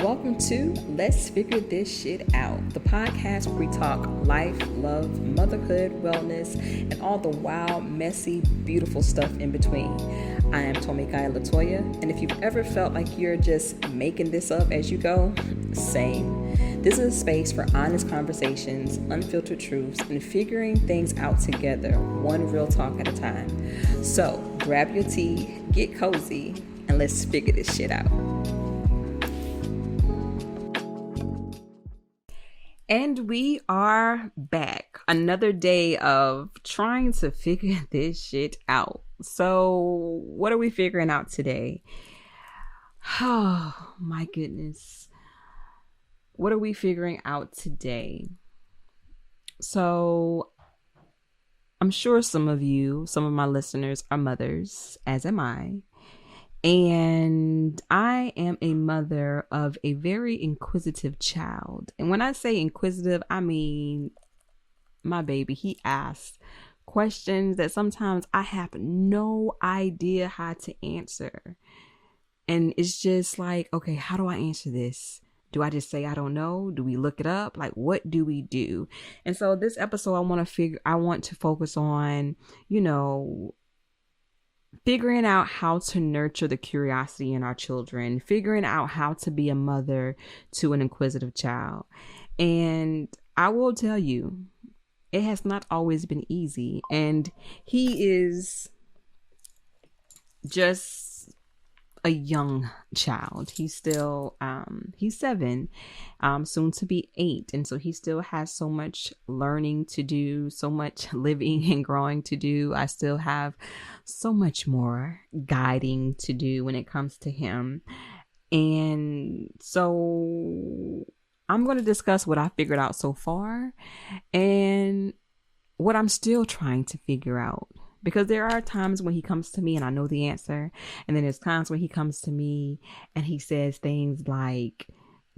welcome to Let's Figure This Shit Out, the podcast where we talk life, love, motherhood, wellness, and all the wild, messy, beautiful stuff in between. I am Tomikai Latoya, and if you've ever felt like you're just making this up as you go, same. This is a space for honest conversations, unfiltered truths, and figuring things out together, one real talk at a time. So grab your tea, get cozy, and let's figure this shit out. And we are back. Another day of trying to figure this shit out. So what are we figuring out today? Oh my goodness. What are we figuring out today? So I'm sure some of my listeners are mothers, as am I. And I am a mother of a very inquisitive child. And when I say inquisitive, I mean my baby. He asks questions that sometimes I have no idea how to answer. And it's just like, okay, how do I answer this? Do I just say I don't know? Do we look it up? Like, what do we do? And so this episode, I want to focus on, figuring out how to nurture the curiosity in our children, figuring out how to be a mother to an inquisitive child. And I will tell you, it has not always been easy. And he is just a young child. He's still, he's 7, soon to be 8. And so he still has so much learning to do, so much living and growing to do. I still have so much more guiding to do when it comes to him. And so I'm going to discuss what I figured out so far and what I'm still trying to figure out. Because there are times when he comes to me and I know the answer. And then there's times when he comes to me and he says things like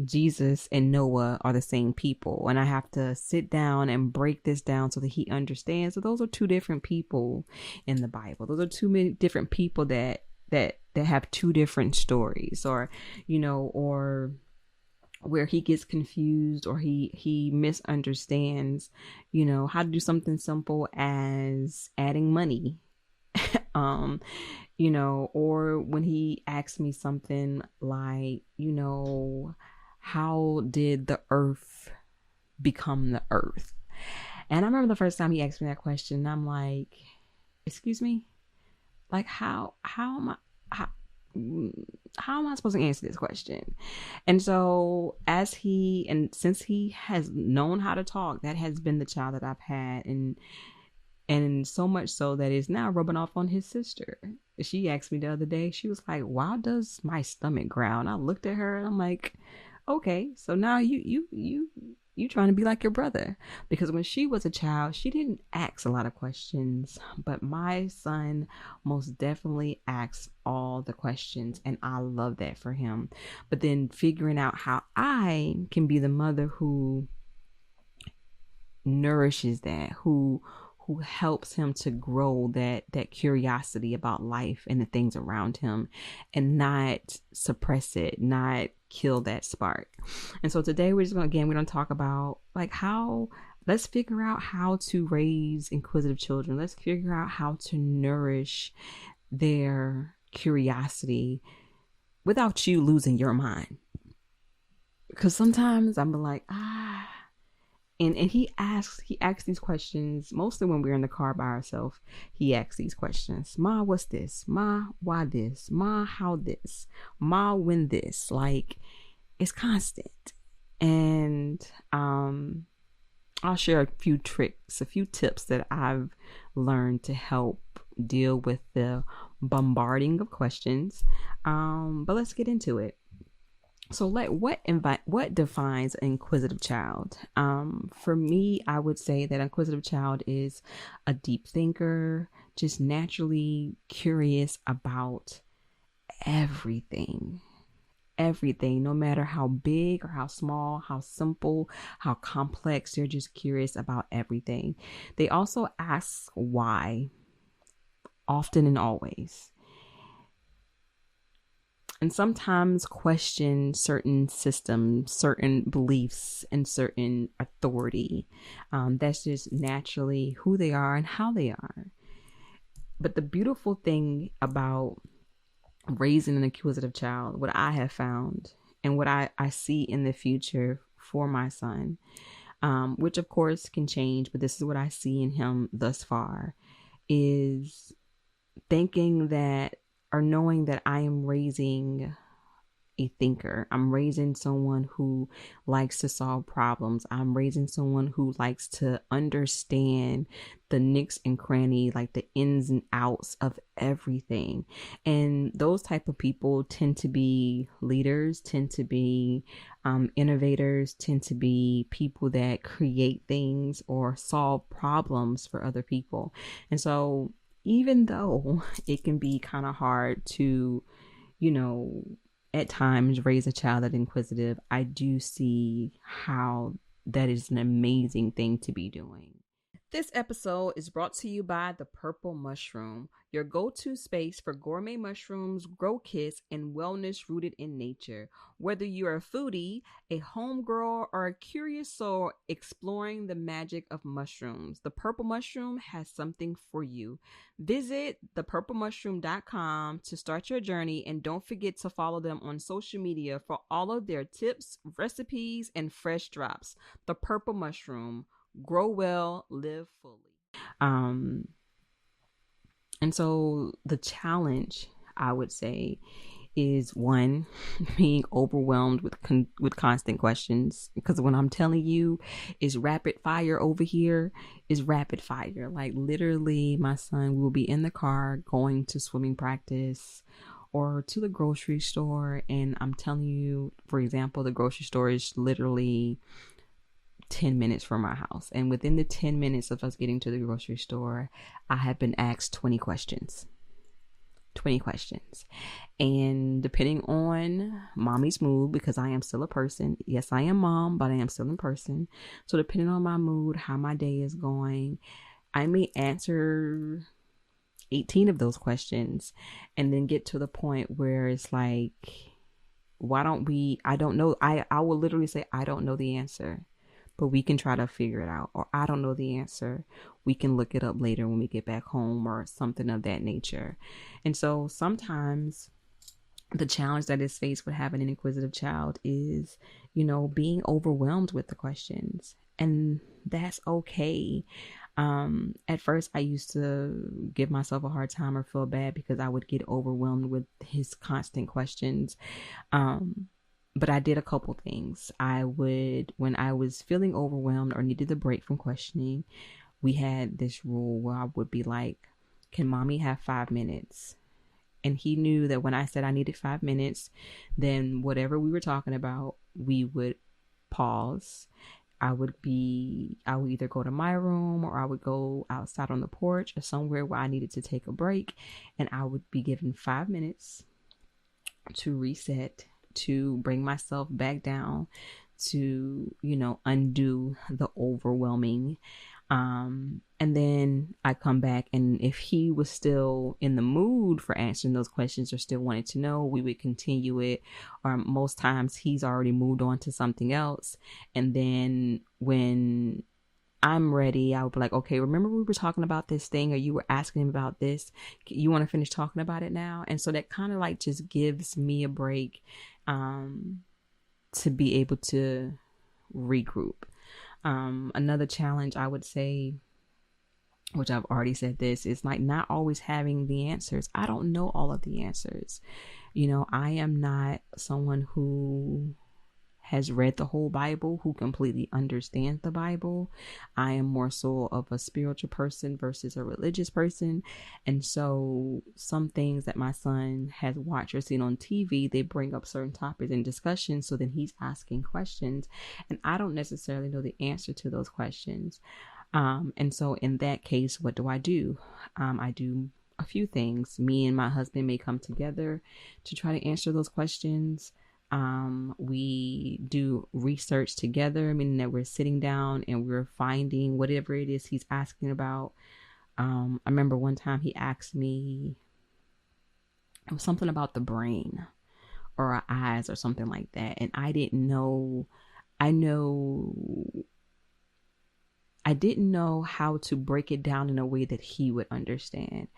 Jesus and Noah are the same people. And I have to sit down and break this down so that he understands. So those are 2 different people in the Bible. Those are 2 many different people that have 2 different stories, or where he gets confused or he misunderstands, how to do something simple as adding money, or when he asks me something like, how did the earth become the earth? And I remember the first time he asked me that question, I'm like, excuse me? Like, how am I supposed to answer this question? And so since he has known how to talk, that has been the child that I've had, and so much so that it's now rubbing off on his sister. She asked me the other day, she was like, why does my stomach growl? And I looked at her and I'm like, okay, so now you trying to be like your brother. Because when she was a child, she didn't ask a lot of questions, but my son most definitely asks all the questions, and I love that for him. But then figuring out how I can be the mother who nourishes that, who helps him to grow that curiosity about life and the things around him, and not suppress it, not kill that spark. And so today we're going to talk about let's figure out how to raise inquisitive children. Let's figure out how to nourish their curiosity without you losing your mind. Because sometimes I'm like, And he asks these questions mostly when we're in the car by ourselves. He asks these questions. Ma, what's this? Ma, why this? Ma, how this? Ma, when this? Like, it's constant. And I'll share a few tricks, a few tips that I've learned to help deal with the bombarding of questions. But let's get into it. So what defines an inquisitive child? For me, I would say that an inquisitive child is a deep thinker, just naturally curious about everything, no matter how big or how small, how simple, how complex, they're just curious about everything. They also ask why, often and always. and sometimes question certain systems, certain beliefs, and certain authority. That's just naturally who they are and how they are. But the beautiful thing about raising an inquisitive child, what I have found and what I see in the future for my son, which of course can change, but this is what I see in him thus far, is thinking that or knowing that I am raising a thinker. I'm raising someone who likes to solve problems. I'm raising someone who likes to understand the nicks and cranny, like the ins and outs of everything. And those type of people tend to be leaders, tend to be innovators, tend to be people that create things or solve problems for other people. And so even though it can be kind of hard to, you know, at times raise a child that's inquisitive, I do see how that is an amazing thing to be doing. This episode is brought to you by the Purple Mushroom, your go-to space for gourmet mushrooms, grow kits, and wellness rooted in nature. Whether you're a foodie, a homegirl, or a curious soul exploring the magic of mushrooms, the Purple Mushroom has something for you. Visit thepurplemushroom.com to start your journey, and don't forget to follow them on social media for all of their tips, recipes, and fresh drops. The Purple Mushroom. Grow well, live fully. Um, and so the challenge, I would say, is one, being overwhelmed with constant questions, because when I'm telling you is rapid fire over here, is rapid fire. Like literally my son will be in the car going to swimming practice or to the grocery store, and I'm telling you, for example, the grocery store is literally 10 minutes from our house, and within the 10 minutes of us getting to the grocery store, I have been asked 20 questions. And depending on mommy's mood, because I am still a person, yes, I am mom, but I am still a person, so depending on my mood, how my day is going, I may answer 18 of those questions and then get to the point where it's like, why don't we, I don't know, I will literally say, I don't know the answer, but we can try to figure it out. Or I don't know the answer, we can look it up later when we get back home, or something of that nature. And so sometimes the challenge that is faced with having an inquisitive child is, being overwhelmed with the questions. And that's okay. At first I used to give myself a hard time or feel bad because I would get overwhelmed with his constant questions. But I did a couple things. When I was feeling overwhelmed or needed a break from questioning, we had this rule where I would be like, can mommy have 5 minutes? And he knew that when I said I needed 5 minutes, then whatever we were talking about, we would pause. I would either go to my room, or I would go outside on the porch or somewhere where I needed to take a break. And I would be given 5 minutes to reset, to bring myself back down, to, undo the overwhelming. And then I come back, and if he was still in the mood for answering those questions or still wanted to know, we would continue it. Or most times he's already moved on to something else. And then when I'm ready, I would be like, okay, remember we were talking about this thing, or you were asking him about this. You want to finish talking about it now? And so that kind of like just gives me a break, to be able to regroup. Another challenge I would say, which I've already said this, is like not always having the answers. I don't know all of the answers. I am not someone who has read the whole Bible, who completely understands the Bible. I am more so of a spiritual person versus a religious person. And so some things that my son has watched or seen on TV, they bring up certain topics in discussion. So then he's asking questions, and I don't necessarily know the answer to those questions. And so in that case, what do? I do a few things. Me and my husband may come together to try to answer those questions. We do research together, meaning that we're sitting down and we're finding whatever it is he's asking about. I remember one time he asked me, it was something about the brain. or eyes or something like that. And I didn't know, I know, I didn't know how to break it down in a way that he would understand.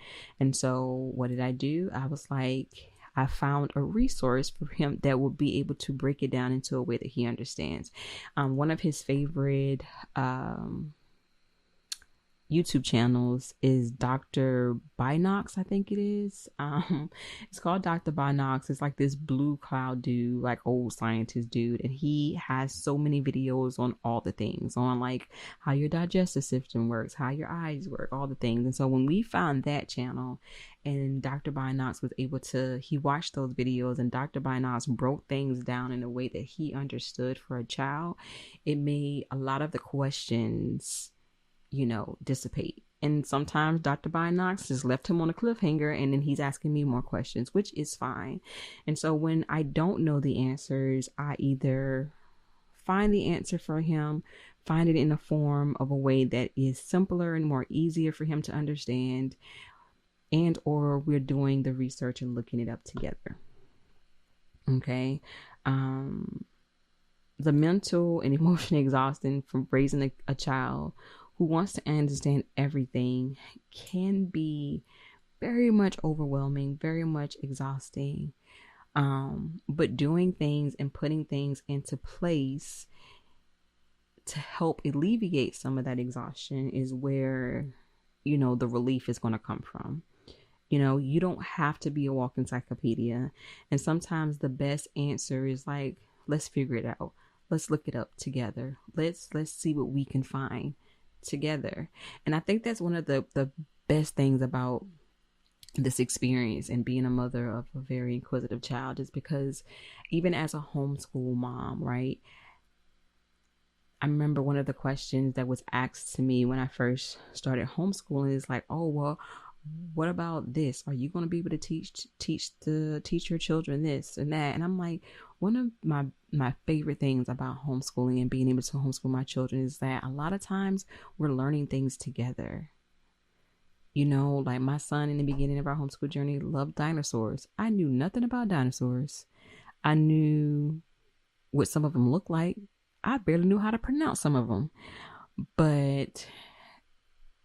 And so what did I do? I was like, I found a resource for him that would be able to break it down into a way that he understands. One of his favorite YouTube channels is Dr. Binox, I think it is. It's called Dr. Binox. It's like this blue cloud dude, like old scientist dude, and he has so many videos on all the things, on like how your digestive system works, how your eyes work, all the things. And so when we found that channel, and Dr. Binox was able to, he watched those videos, and Dr. Binox broke things down in a way that he understood for a child, it made a lot of the questions, dissipate. And sometimes Dr. Binox just left him on a cliffhanger, and then he's asking me more questions, which is fine. And so when I don't know the answers, I either find the answer for him, find it in a form of a way that is simpler and more easier for him to understand, and or we're doing the research and looking it up together. Okay. The mental and emotional exhaustion from raising a child who wants to understand everything can be very much overwhelming, very much exhausting. But doing things and putting things into place to help alleviate some of that exhaustion is where, the relief is going to come from. You don't have to be a walking encyclopedia. And sometimes the best answer is like, let's figure it out. Let's look it up together. Let's see what we can find together. And I think that's one of the best things about this experience and being a mother of a very inquisitive child, is because even as a homeschool mom, right? I remember one of the questions that was asked to me when I first started homeschooling is like, oh, well, what about this? Are you going to be able to teach your children this and that? And I'm like, one of my favorite things about homeschooling and being able to homeschool my children is that a lot of times we're learning things together. Like my son in the beginning of our homeschool journey loved dinosaurs. I knew nothing about dinosaurs. I knew what some of them looked like. I barely knew how to pronounce some of them. But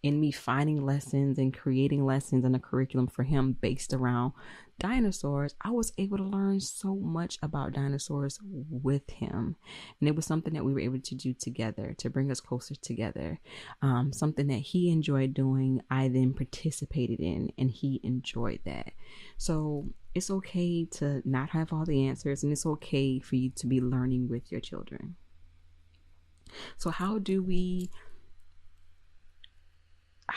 in me finding lessons and creating lessons and a curriculum for him based around dinosaurs, I was able to learn so much about dinosaurs with him. And it was something that we were able to do together to bring us closer together. Something that he enjoyed doing, I then participated in, and he enjoyed that. So it's okay to not have all the answers, and it's okay for you to be learning with your children. So how do we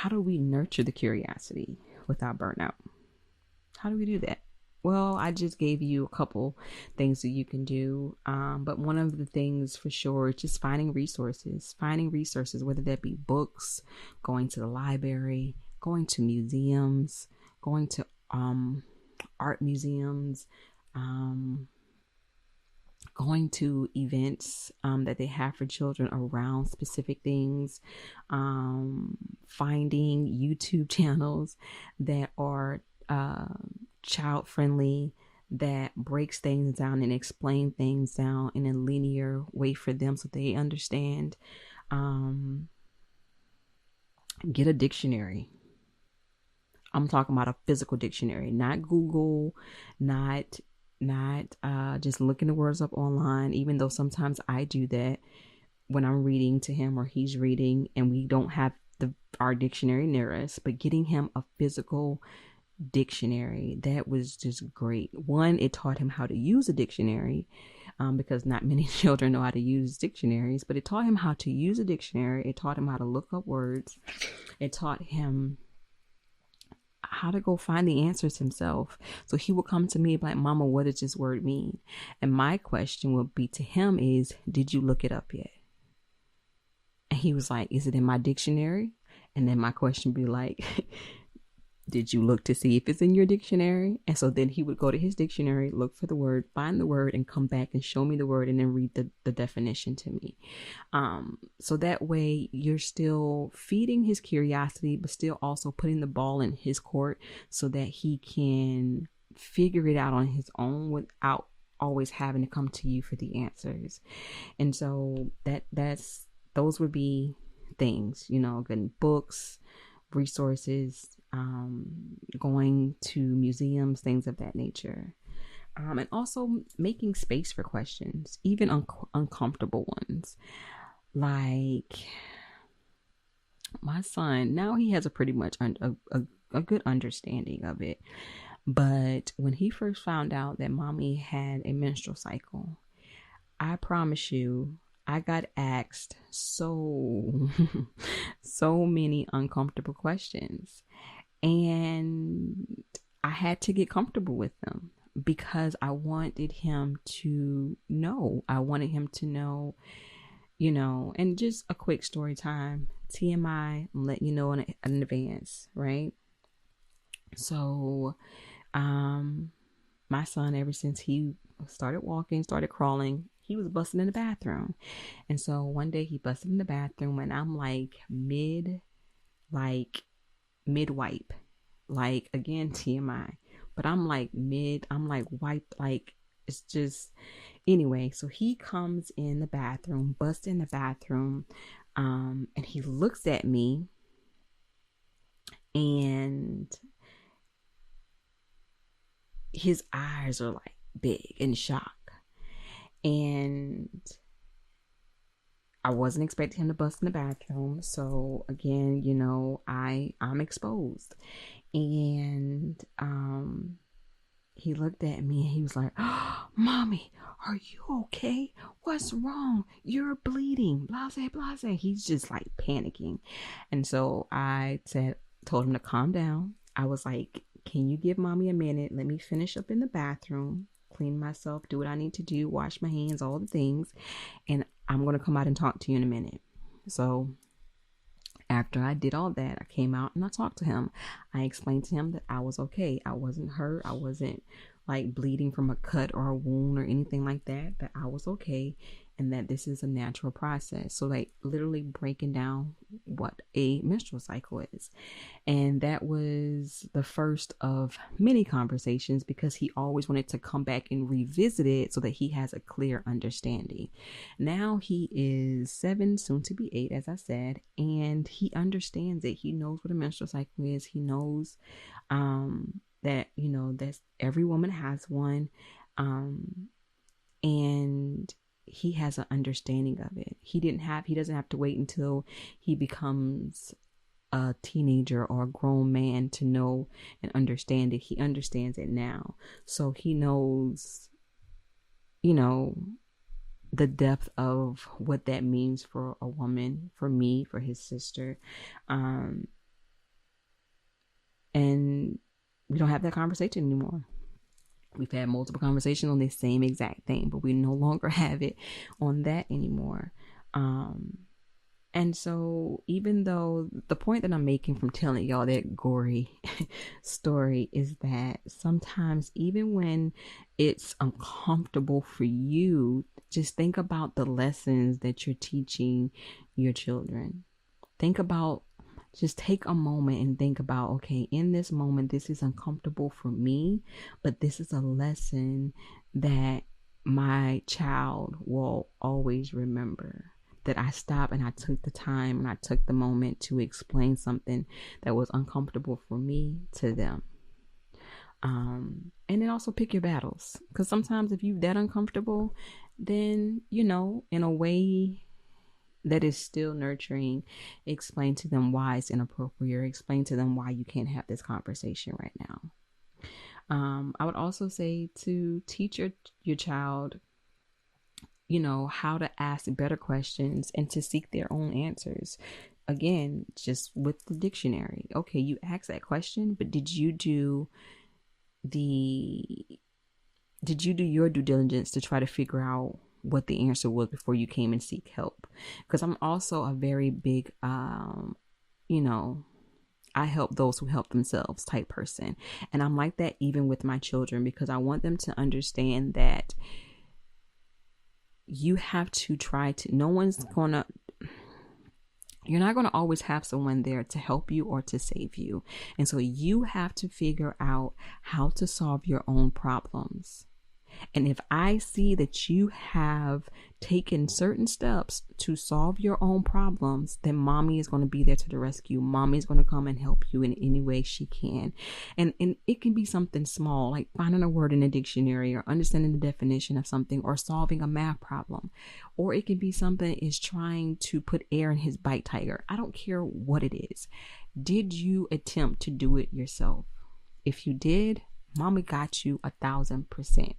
nurture the curiosity without burnout? How do we do that? Well, I just gave you a couple things that you can do. But one of the things for sure is just finding resources, whether that be books, going to the library, going to museums, going to art museums, going to events that they have for children around specific things, finding YouTube channels that are child friendly, that breaks things down and explain things down in a linear way for them so they understand. Get a dictionary. I'm talking about a physical dictionary, not Google, not just looking the words up online, even though sometimes I do that when I'm reading to him or he's reading and we don't have our dictionary near us. But getting him a physical dictionary, that was just great. One, it taught him how to use a dictionary, because not many children know how to use dictionaries, but it taught him how to use a dictionary. It taught him how to look up words. It taught him how to go find the answers himself. So he would come to me like, Mama, what does this word mean? And my question would be to him is, did you look it up yet? And he was like, is it in my dictionary? And then my question would be like, did you look to see if it's in your dictionary? And so then he would go to his dictionary, look for the word, find the word, and come back and show me the word and then read the definition to me. So that way you're still feeding his curiosity, but still also putting the ball in his court so that he can figure it out on his own without always having to come to you for the answers. And so those would be things, getting books, resources, going to museums, things of that nature. And also making space for questions, even uncomfortable ones. Like my son, now he has a pretty much a good understanding of it. But when he first found out that mommy had a menstrual cycle, I promise you, I got asked so many uncomfortable questions. And I had to get comfortable with them because I wanted him to know. I wanted him to know, and just a quick story time. TMI, let you know in advance, right? So, my son, ever since he started walking, started crawling, he was busting in the bathroom. And so one day he busted in the bathroom and I'm like mid wipe, like again, TMI, but I'm like wipe, like it's just, anyway. So he comes in the bathroom, busts in the bathroom, and he looks at me and his eyes are like big in shock. And I wasn't expecting him to bust in the bathroom. So again, I'm exposed. And he looked at me and he was like, "Oh, Mommy, are you okay? What's wrong? You're bleeding. Blase, blase." He's just like panicking. And so I told him to calm down. I was like, "Can you give Mommy a minute? Let me finish up in the bathroom, clean myself, do what I need to do, wash my hands, all the things. And I'm going to come out and talk to you in a minute." So after I did all that, I came out and I talked to him. I explained to him that I was okay. I wasn't hurt. I wasn't like bleeding from a cut or a wound or anything like that, that I was okay and that this is a natural process. So like literally breaking down what a menstrual cycle is. And that was the first of many conversations because he always wanted to come back and revisit it so that he has a clear understanding. Now he is 7, soon to be 8, as I said, and he understands it. He knows what a menstrual cycle is. He knows that, that's every woman has one. And he has an understanding of it. He doesn't have to wait until he becomes a teenager or a grown man to know and understand it. He understands it now. So he knows, the depth of what that means for a woman, for me, for his sister. And we don't have that conversation anymore. We've had multiple conversations on this same exact thing, but we no longer have it on that anymore. And so even though the point that I'm making from telling y'all that gory story is that sometimes even when it's uncomfortable for you, just think about the lessons that you're teaching your children. Just take a moment and think about, okay, in this moment, this is uncomfortable for me, but this is a lesson that my child will always remember. That I stopped and I took the time and I took the moment to explain something that was uncomfortable for me to them. And then also pick your battles. Because sometimes if you're that uncomfortable, then, in a way that is still nurturing, explain to them why it's inappropriate, or explain to them why you can't have this conversation right now. I would also say to teach your child, how to ask better questions and to seek their own answers. Again, just with the dictionary. Okay, you asked that question, but did you do your due diligence to try to figure out what the answer was before you came and seek help? Because I'm also a very big, I help those who help themselves type person. And I'm like that even with my children, because I want them to understand that you have to try to, you're not going to always have someone there to help you or to save you. And so you have to figure out how to solve your own problems. And if I see that you have taken certain steps to solve your own problems, then mommy is going to be there to the rescue. Mommy is going to come and help you in any way she can. And it can be something small, like finding a word in a dictionary or understanding the definition of something or solving a math problem. Or it can be something is trying to put air in his bike tire. I don't care what it is. Did you attempt to do it yourself? If you did, mommy got you 1,000%.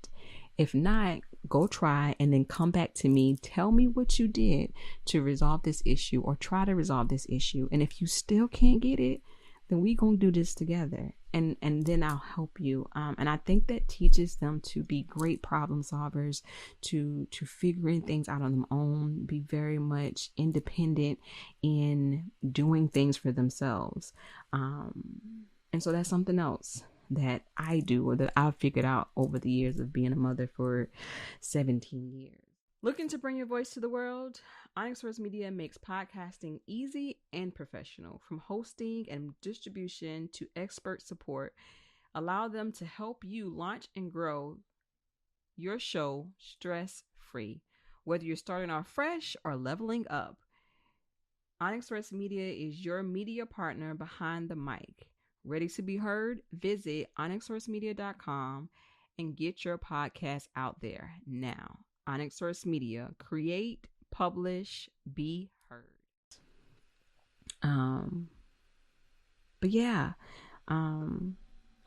If not, go try and then come back to me. Tell me what you did to resolve this issue or try to resolve this issue. And if you still can't get it, then we gonna do this together. And then I'll help you. And I think that teaches them to be great problem solvers, to figuring things out on their own, be very much independent in doing things for themselves. And so that's something else that I do, or that I've figured out over the years of being a mother for 17 years. Looking to bring your voice to the world? Onyx Source Media makes podcasting easy and professional. From hosting and distribution to expert support, allow them to help you launch and grow your show stress-free. Whether you're starting off fresh or leveling up, Onyx Source Media is your media partner behind the mic. Ready to be heard? Visit onyxsourcemedia.com and get your podcast out there now. Onyx Source Media, create, publish, be heard. But yeah, and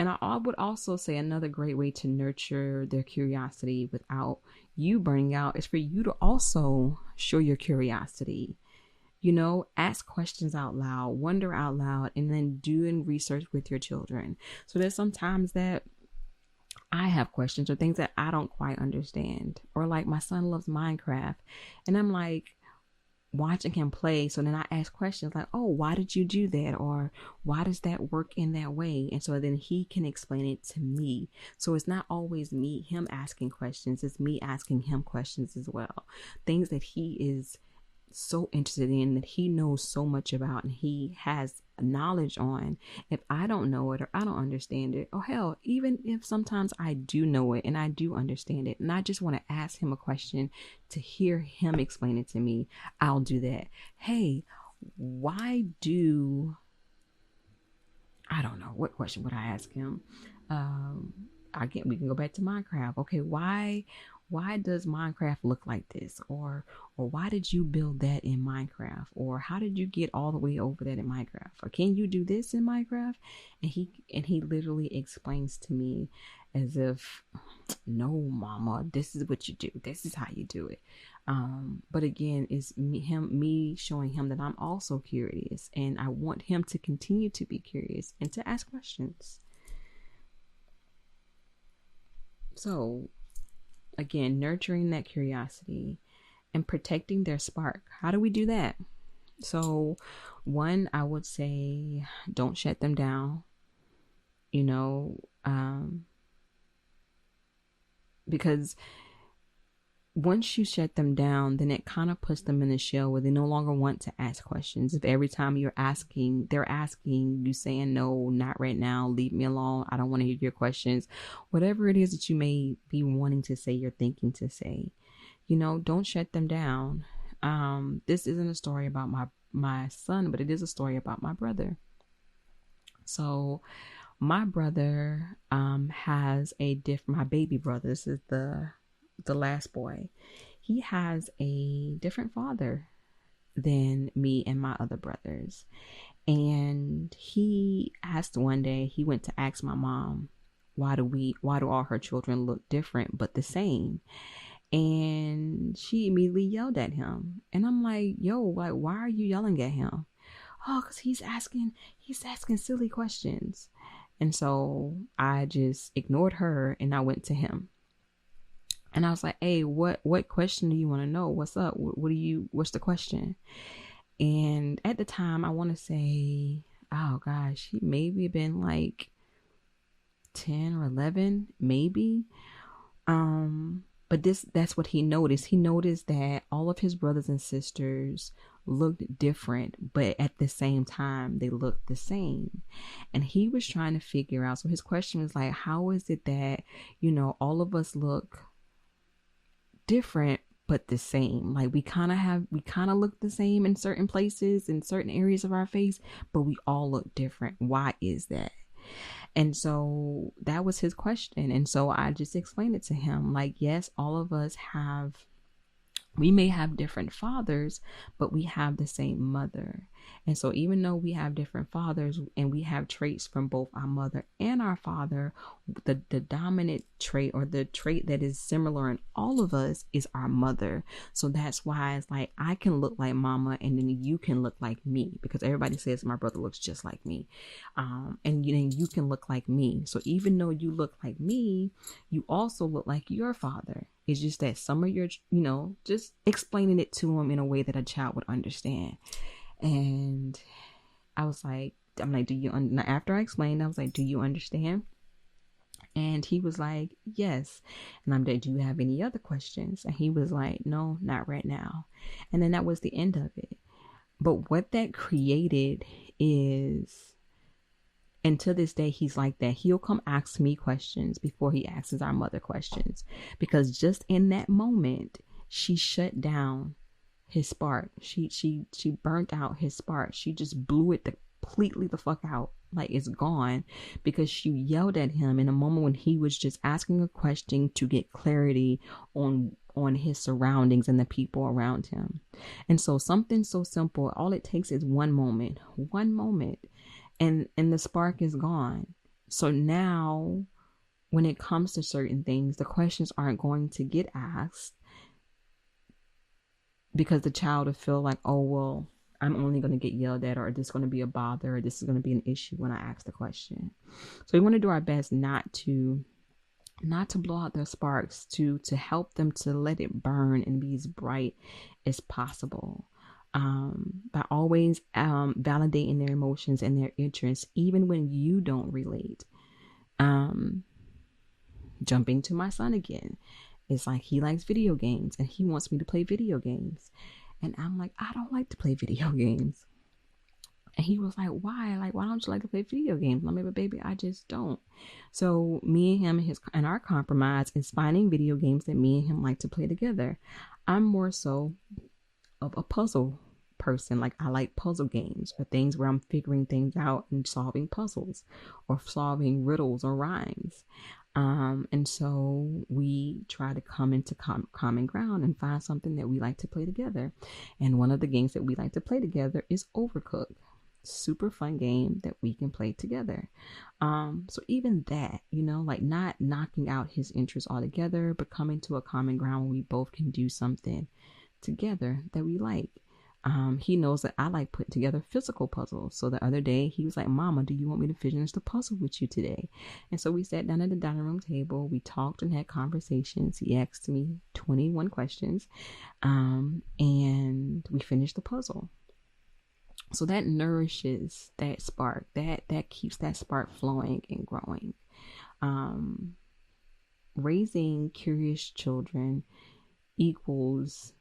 I would also say another great way to nurture their curiosity without you burning out is for you to also show your curiosity. You know, ask questions out loud, wonder out loud, and then doing research with your children. So there's sometimes that I have questions or things that I don't quite understand. Or like my son loves Minecraft and I'm like watching him play. So then I ask questions like, oh, why did you do that? Or why does that work in that way? And so then he can explain it to me. So it's not always him asking questions. It's me asking him questions as well. Things that he is so interested in, that he knows so much about and he has knowledge on. If I don't know it or I don't understand it, or hell, even if sometimes I do know it and I do understand it and I just want to ask him a question to hear him explain it to me, I'll do that. Hey, why do I don't know what question would I ask him? We can go back to Minecraft. Okay, why does Minecraft look like this? Or why did you build that in Minecraft? Or how did you get all the way over that in Minecraft? Or can you do this in Minecraft? And he literally explains to me as if, no, mama, this is what you do. This is how you do it. But again, it's me showing him that I'm also curious, and I want him to continue to be curious and to ask questions. So again, nurturing that curiosity and protecting their spark. How do we do that? So one, I would say, don't shut them down, because once you shut them down, then it kind of puts them in a shell where they no longer want to ask questions. If every time they're asking, you saying, no, not right now, leave me alone, I don't want to hear your questions, whatever it is that you may be wanting to say, you're thinking to say, don't shut them down. This isn't a story about my son, but it is a story about my brother. So my brother has my baby brother, this is the last boy, he has a different father than me and my other brothers. And he asked one day, he went to ask my mom, why do all her children look different but the same? And she immediately yelled at him. And I'm like, yo, why are you yelling at him? Oh, because he's asking silly questions. And so I just ignored her and I went to him. And I was like, hey, what question do you want to know? What's up? What's the question? And at the time, I want to say, oh gosh, he maybe been like 10 or 11, maybe. But that's what he noticed. He noticed that all of his brothers and sisters looked different, but at the same time, they looked the same. And he was trying to figure out. So his question was like, how is it that, all of us look different but the same? Like we kind of look the same in certain places, in certain areas of our face, but we all look different. Why is that? And so that was his question. And so I just explained it to him, like, yes, all of us we may have different fathers, but we have the same mother. And so even though we have different fathers and we have traits from both our mother and our father, the dominant trait, or the trait that is similar in all of us, is our mother. So that's why it's like I can look like mama and then you can look like me, because everybody says my brother looks just like me. And you can look like me. So even though you look like me, you also look like your father. It's just that some of your, just explaining it to him in a way that a child would understand. And I'm like, after I explained, I was like, do you understand? And he was like, yes. And I'm like, do you have any other questions? And he was like, no, not right now. And then that was the end of it. But what that created is, and to this day, he's like that. He'll come ask me questions before he asks our mother questions. Because just in that moment, she shut down his spark. She burnt out his spark. She just blew it completely the fuck out. Like it's gone, because she yelled at him in a moment when he was just asking a question to get clarity on his surroundings and the people around him. And so something so simple, all it takes is one moment, and the spark is gone. So now when it comes to certain things, the questions aren't going to get asked, because the child will feel like, oh, well, I'm only going to get yelled at, or this is going to be a bother, or this is going to be an issue when I ask the question. So we want to do our best not to blow out their sparks, to help them to let it burn and be as bright as possible. By always validating their emotions and their interests, even when you don't relate. Jumping to my son again. It's like he likes video games and he wants me to play video games. And I'm like, I don't like to play video games. And he was like, why? Like, why don't you like to play video games? I'm like, but baby, I just don't. So me and him and our compromise is finding video games that me and him like to play together. I'm more so of a puzzle person. Like I like puzzle games, or things where I'm figuring things out and solving puzzles or solving riddles or rhymes. And so we try to come into common ground and find something that we like to play together. And one of the games that we like to play together is Overcooked. Super fun game that we can play together. So even that, like not knocking out his interests altogether, but coming to a common ground where we both can do something together that we like. He knows that I like putting together physical puzzles. So the other day he was like, Mama, do you want me to finish the puzzle with you today? And so we sat down at the dining room table. We talked and had conversations. He asked me 21 questions. And we finished the puzzle. So that nourishes that spark. That keeps that spark flowing and growing. Raising curious children equals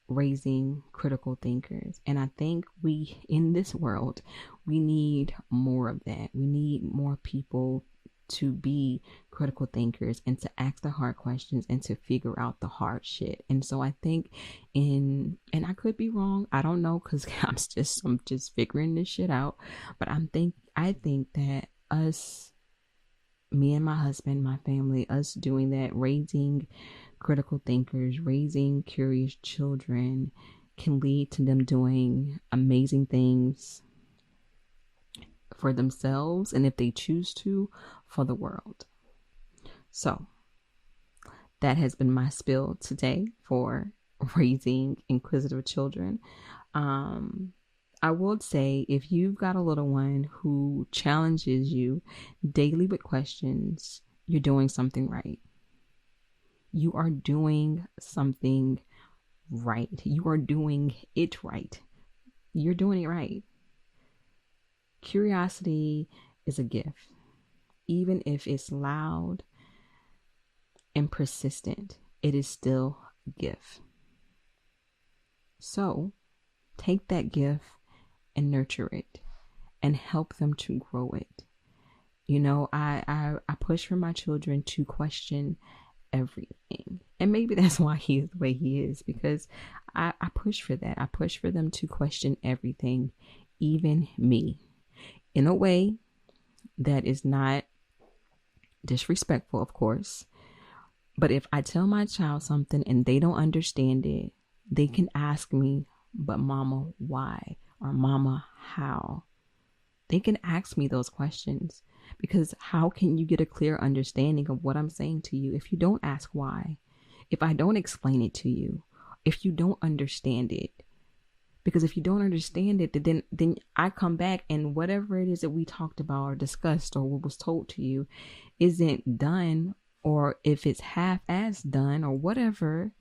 raising critical thinkers. And I think in this world, we need more of that. We need more people to be critical thinkers and to ask the hard questions and to figure out the hard shit. And so I think and I could be wrong, I don't know, because I'm just figuring this shit out, but I think that me and my husband, my family, us doing that, raising critical thinkers, raising curious children, can lead to them doing amazing things for themselves, and if they choose to, for the world. So that has been my spill today for raising inquisitive children. I would say, if you've got a little one who challenges you daily with questions, you're doing something right. You are doing something right. You are doing it right. You're doing it right. Curiosity is a gift. Even if it's loud and persistent, it is still a gift. So Take that gift and nurture it and help them to grow it. You know, I push for my children to question everything. And maybe that's why he is the way he is, because I push for that. I push for them to question everything, even me, in a way that is not disrespectful, of course. But if I tell my child something and they don't understand it, they can ask me, but mama, why? Or mama, how? They can ask me those questions, because how can you get a clear understanding of what I'm saying to you if you don't ask why? If I don't explain it to you, if you don't understand it? Because if you don't understand it, then I come back and whatever it is that we talked about or discussed or what was told to you isn't done, or if it's half-ass done or whatever,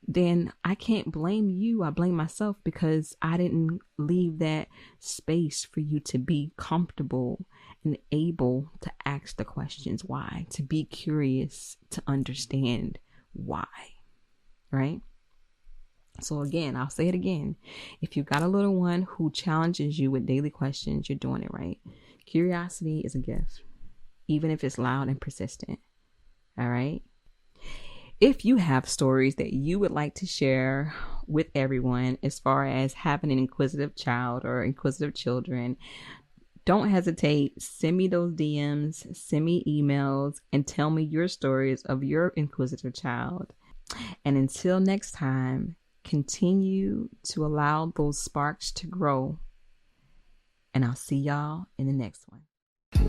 then I can't blame you. I blame myself, because I didn't leave that space for you to be comfortable and able to ask the questions why, to be curious, to understand why, right? So again, I'll say it again. If you've got a little one who challenges you with daily questions, you're doing it right. Curiosity is a gift, even if it's loud and persistent. All right. If you have stories that you would like to share with everyone as far as having an inquisitive child or inquisitive children, don't hesitate. Send me those DMs, send me emails, and tell me your stories of your inquisitive child. And until next time, continue to allow those sparks to grow. And I'll see y'all in the next one.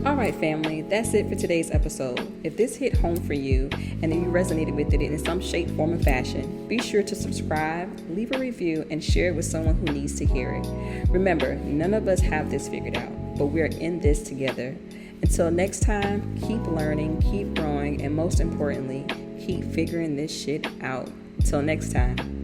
All right, family, that's it for today's episode. If this hit home for you and you resonated with it in some shape, form, or fashion, be sure to subscribe, leave a review, and share it with someone who needs to hear it. Remember, none of us have this figured out, but we're in this together. Until next time, keep learning, keep growing, and most importantly, keep figuring this shit out. Until next time.